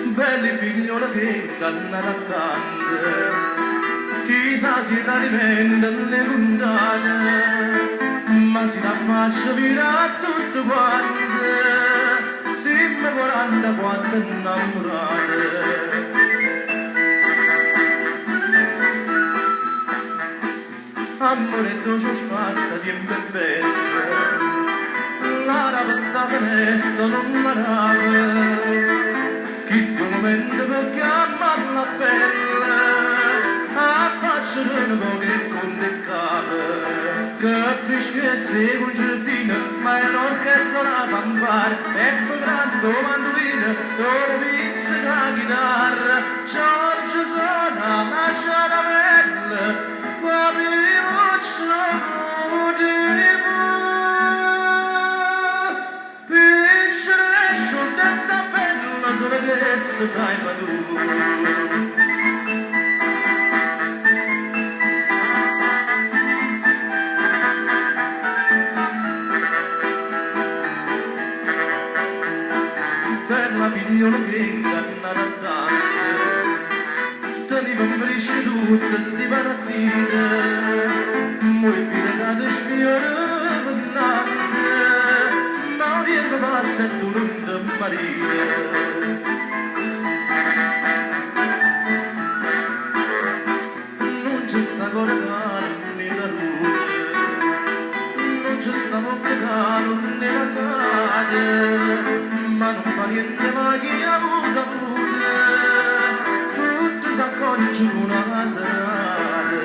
Belli figlioli che cannano tante, chissà si alimenta le lontane, ma si affaccia fino a tutte quante, siamo 44 innamorate. Amore dolce spassa tempo e bello, l'ara sta finestra non la nave, chi strumento per chiamare la pelle, a faccia di un po' che conta il capo, che fischezze concertina, ma è un'orchestra da fanfare, e più grande come mandolina, dove pizza la chitarra, Giorgio suona la caramella, questo sai ma tu. Per la figliola che ingannava tanto, teneva preceduta sti partite, moi figlia da sfiore vennante, ma odiando passa e tu non ti marire. Non c'è stato peccato nella sade, ma non fa niente ma chi ha avuto tutto s'accorge con una serata,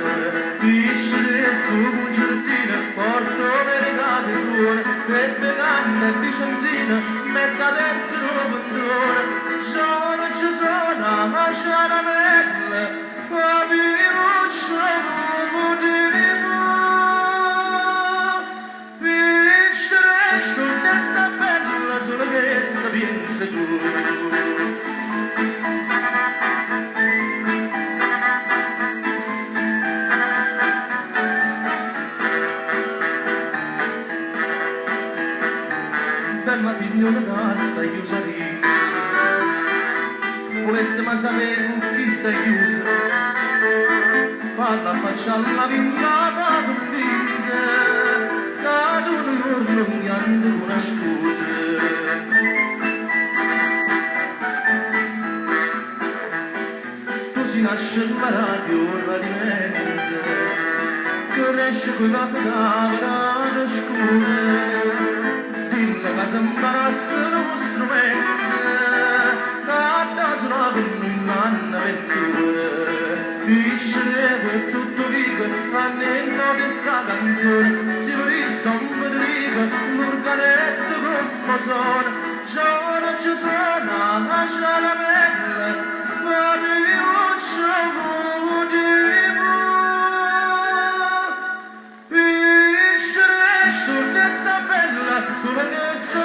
pisce su concertina, porto per i capi suone, pepe canna e vicenzina, metta terza novantone, Giorgio suona ma caramella, papiruccio pensa tu. Bella figliola da stai chiusa lì, volesse mai sapere chi sei chiusa, falla faccia alla villa va per vita, da tu non mi hanno una scusa. Si nasce la radio radimenta, cresce con la sedavera scura, dilla che s'imbarazza lo strumento, da suonava in un'avventura, pisce per tutto vivo, annenno di sta canzone, si volisse un Federico, l'organetto come suona, Giorgio suona la caramella, sulla testa